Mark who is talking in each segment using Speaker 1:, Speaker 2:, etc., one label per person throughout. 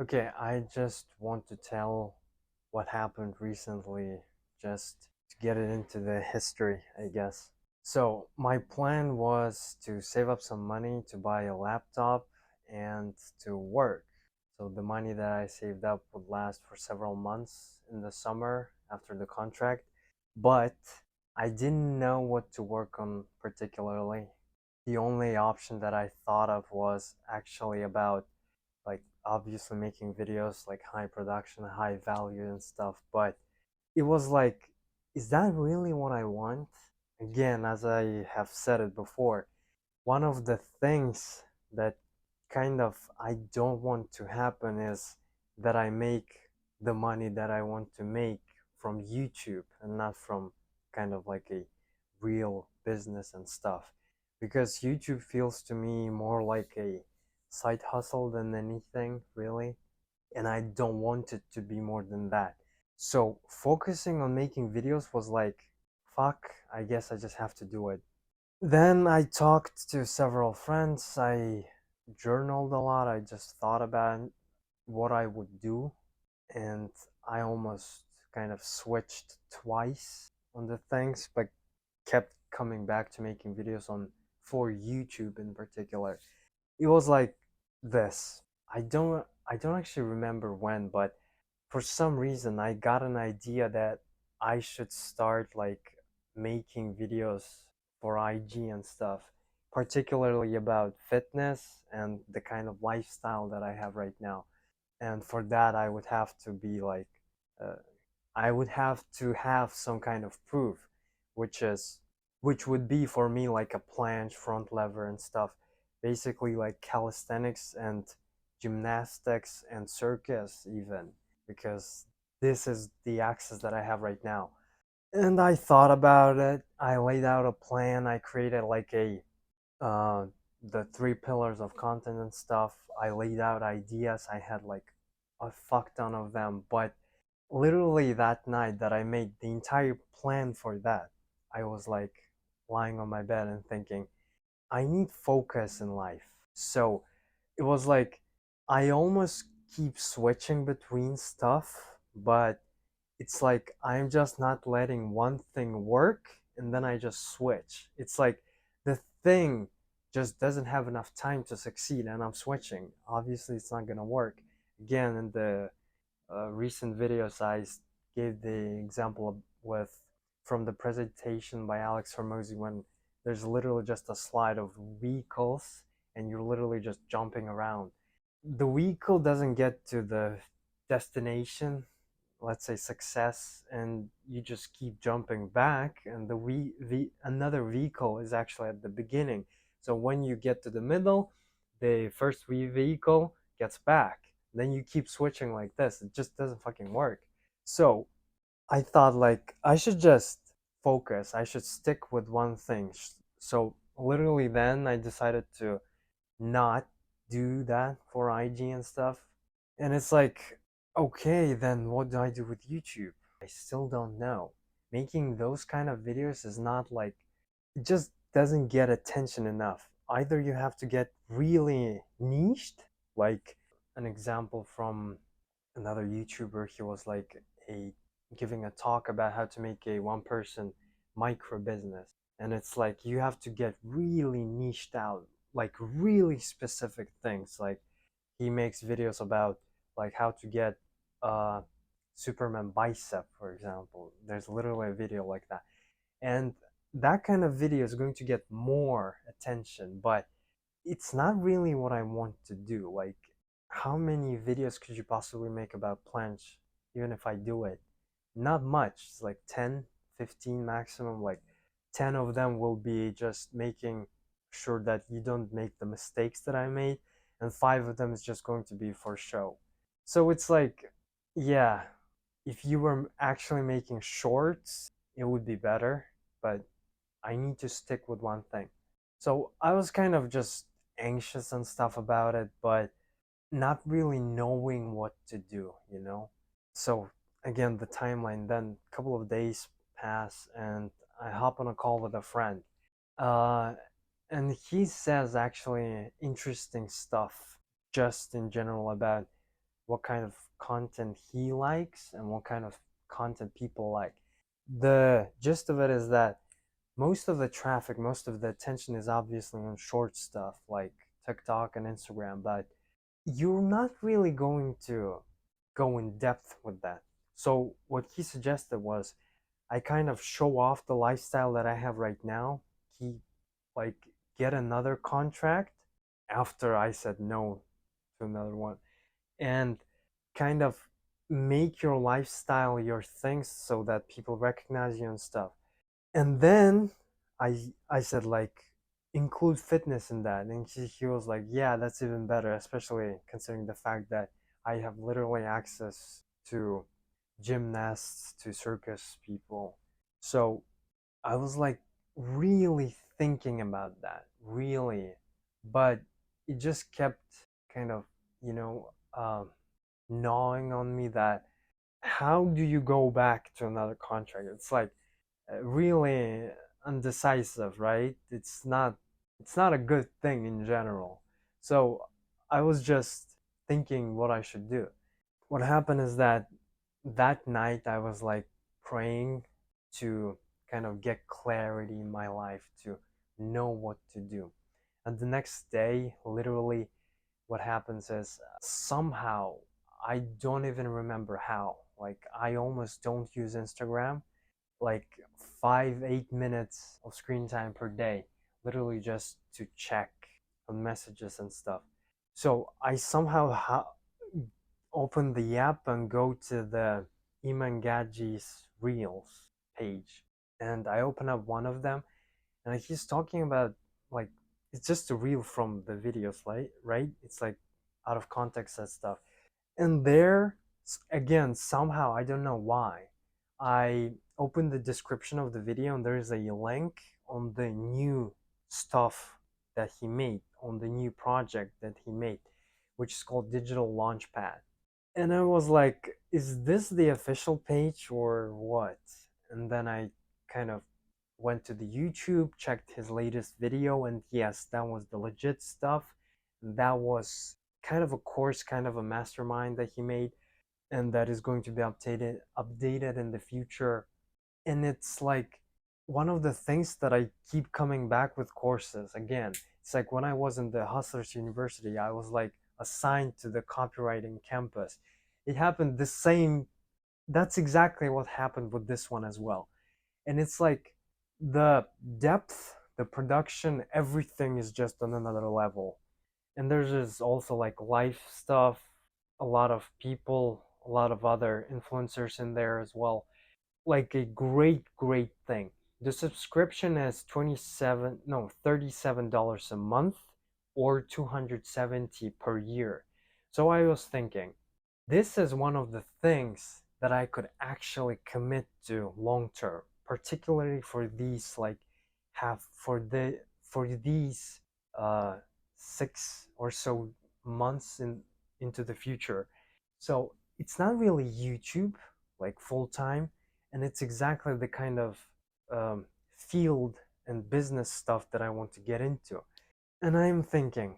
Speaker 1: Okay, I just want to tell what happened recently, just to get it into the history, I guess. So, my plan was to save up some money to buy a laptop and to work. So, the money that I saved up would last for several months in the summer after the contract. But I didn't know what to work on particularly. The only option that I thought of was actually about like obviously making videos like high production, high value and stuff, but it was like, is that really what I want? Again, as I have said it before, one of the things that kind of I don't want to happen is that I make the money that I want to make from YouTube and not from kind of like a real business and stuff. Because YouTube feels to me more like a side hustle than anything, really. And I don't want it to be more than that. So focusing on making videos was like, fuck, I guess I just have to do it. Then I talked to several friends. I journaled a lot. I just thought about what I would do. And I almost kind of switched twice on the things, but kept coming back to making videos on for YouTube in particular. It was like this. I don't actually remember when, but for some reason I got an idea that I should start like making videos for IG and stuff, particularly about fitness and the kind of lifestyle that I have right now. And for that, I would have to be like, uh, I would have to have some kind of proof, which is, which would be for me like a planche, front lever, and stuff. Basically, like calisthenics and gymnastics and circus, even, because this is the access that I have right now. And I thought about it. I laid out a plan. I created like a uh, the three pillars of content and stuff. I laid out ideas. I had like a fuck ton of them. But literally that night that I made the entire plan for that, I was like lying on my bed and thinking, I need focus in life. So it was like I almost keep switching between stuff, but it's like I'm just not letting one thing work and then I just switch. It's like the thing just doesn't have enough time to succeed and I'm switching. Obviously, it's not going to work. Again, in the recent videos, I gave the example with from the presentation by Alex Hormozy when there's literally just a slide of vehicles and you're literally just jumping around. The vehicle doesn't get to the destination, let's say success, and you just keep jumping back, and another vehicle is actually at the beginning. So when you get to the middle, the first vehicle gets back, then you keep switching like this. It just doesn't fucking work. So I thought like I should just focus, I should stick with one thing. So literally then I decided to not do that for IG and stuff. And it's like, okay, then what do I do with YouTube? I still don't know. Making those kind of videos is not like, it just doesn't get attention enough. Either you have to get really niched, like an example from another YouTuber, he was like a giving a talk about how to make a one person micro business. And it's like you have to get really niched out, like really specific things. Like he makes videos about like how to get a Superman bicep, for example. There's literally a video like that. And that kind of video is going to get more attention, but it's not really what I want to do. Like, how many videos could you possibly make about planche, even if I do it? Not much. It's like 10, 15 maximum. Like, 10 of them will be just making sure that you don't make the mistakes that I made, and 5 of them is just going to be for show. So it's like, yeah, if you were actually making shorts, it would be better, but I need to stick with one thing. So I was kind of just anxious and stuff about it, but not really knowing what to do, you know? So again, the timeline, then a couple of days pass and I hop on a call with a friend. Uh, and he says actually interesting stuff just in general about what kind of content he likes and what kind of content people like. The gist of it is that most of the traffic, most of the attention is obviously on short stuff like TikTok and Instagram, but you're not really going to go in depth with that. So what he suggested was I kind of show off the lifestyle that I have right now. He like get another contract after I said no to another one, and kind of make your lifestyle your things so that people recognize you and stuff. And then I said like include fitness in that, and he was like, yeah, that's even better, especially considering the fact that I have literally access to gymnasts, to circus people. So I was like really thinking about that, really, but it just kept kind of, you know, gnawing on me that how do you go back to another contract? It's like really undecisive, right? It's not a good thing in general. So I was just thinking what I should do. What happened is that that night I was like praying to kind of get clarity in my life, to know what to do. And the next day, literally, what happens is somehow I don't even remember how. Like, I almost don't use Instagram, like 5-8 minutes of screen time per day, literally just to check on messages and stuff. So I somehow open the app and go to the Imangaji's Reels page. And I open up one of them, and he's talking about like it's just a reel from the videos, right? It's like out of context and stuff. And there, again, somehow I don't know why, I opened the description of the video, and there is a link on the new stuff that he made, on the new project that he made, which is called Digital Launchpad. And I was like, is this the official page or what? And then I kind of went to the YouTube, checked his latest video, and yes, that was the legit stuff. That was kind of a course, kind of a mastermind that he made, and that is going to be updated in the future. And it's like one of the things that I keep coming back with courses again. It's like when I was in the Hustlers University, I was like assigned to the copywriting campus. It happened the same. That's exactly what happened with this one as well. And it's like the depth, the production, everything is just on another level. And there's just also like life stuff, a lot of people, a lot of other influencers in there as well, like a great thing. The subscription is 27 no $37 a month, or 270 per year. So I was thinking, this is one of the things that I could actually commit to long term, particularly for these like have for these 6 or so months into the future. So it's not really YouTube like full time, and it's exactly the kind of field and business stuff that I want to get into. And I'm thinking,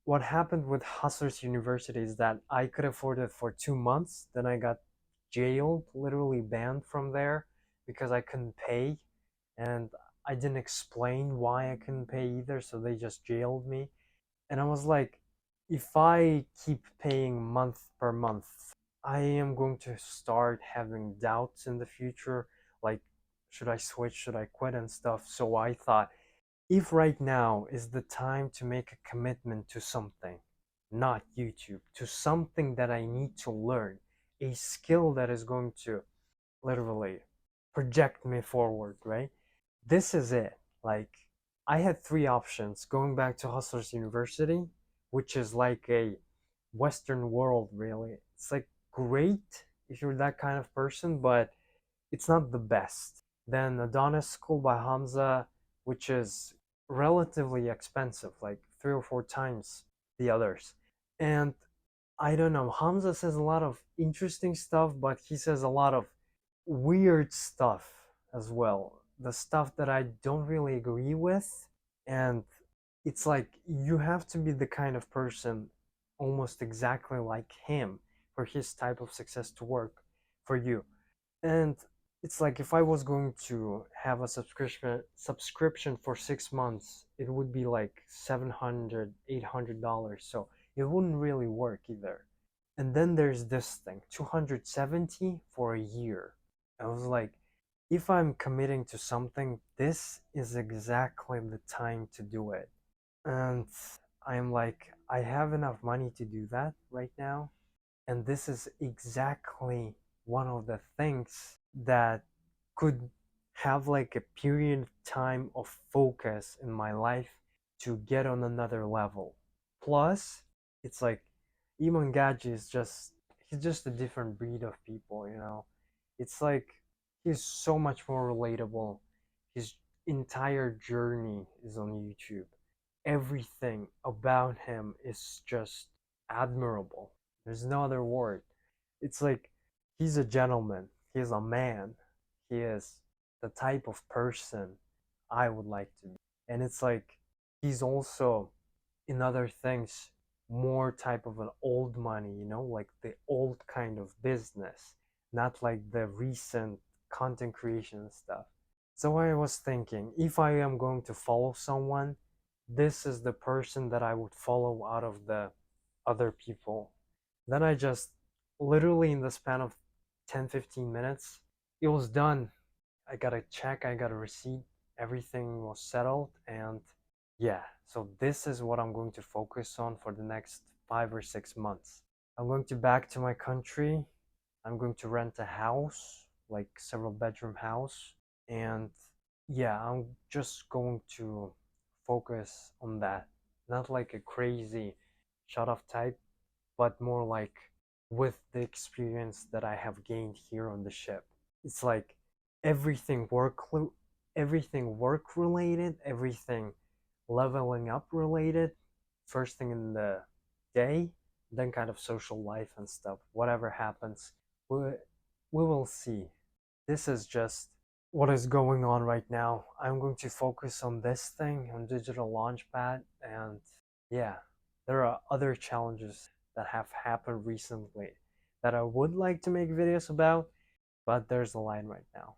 Speaker 1: what happened with Hustlers University is that I could afford it for 2 months, then I got jailed, literally banned from there because I couldn't pay, and I didn't explain why I couldn't pay either, so they just jailed me. And I was like, if I keep paying month per month, I am going to start having doubts in the future, like should I switch, should I quit and stuff. So I thought, if right now is the time to make a commitment to something, not YouTube, to something that I need to learn, a skill that is going to literally project me forward, right? This is it. Like, I had three options going back to Hustlers University, which is like a Western world, really. It's like great if you're that kind of person, but it's not the best. Then Adonis School by Hamza, which is relatively expensive, like 3 or 4 times the others. And I don't know, Hamza says a lot of interesting stuff, but he says a lot of weird stuff as well. The stuff that I don't really agree with. And it's like you have to be the kind of person almost exactly like him for his type of success to work for you. And it's like if I was going to have a subscription for 6 months, it would be like 700, $800. So it wouldn't really work either. And then there's this thing, 270 for a year. I was like, if I'm committing to something, this is exactly the time to do it. And I'm like, I have enough money to do that right now. And this is exactly one of the things that could have like a period of time of focus in my life to get on another level. Plus, it's like Iman Gaji is just he's just a different breed of people, you know. It's like he's so much more relatable. His entire journey is on YouTube. Everything about him is just admirable. There's no other word. It's like he's a gentleman. He's a man. He is the type of person I would like to be. And it's like he's also in other things more type of an old money, you know, like the old kind of business, not like the recent content creation stuff. So I was thinking, if I am going to follow someone, this is the person that I would follow out of the other people. Then I just literally in the span of 10-15 minutes, it was done. I got a check, I got a receipt, everything was settled, and yeah, so this is what I'm going to focus on for the next 5 or 6 months. I'm going to back to my country. I'm going to rent a house, like several bedroom house, and yeah, I'm just going to focus on that. Not like a crazy shut off type, but more like with the experience that I have gained here on the ship. It's like everything work everything work related, everything leveling up related, first thing in the day, then kind of social life and stuff. Whatever happens, we, we will see. This is just what is going on right now. I'm going to focus on this thing, on Digital Launchpad, and yeah, there are other challenges that have happened recently that I would like to make videos about, but there's a line right now.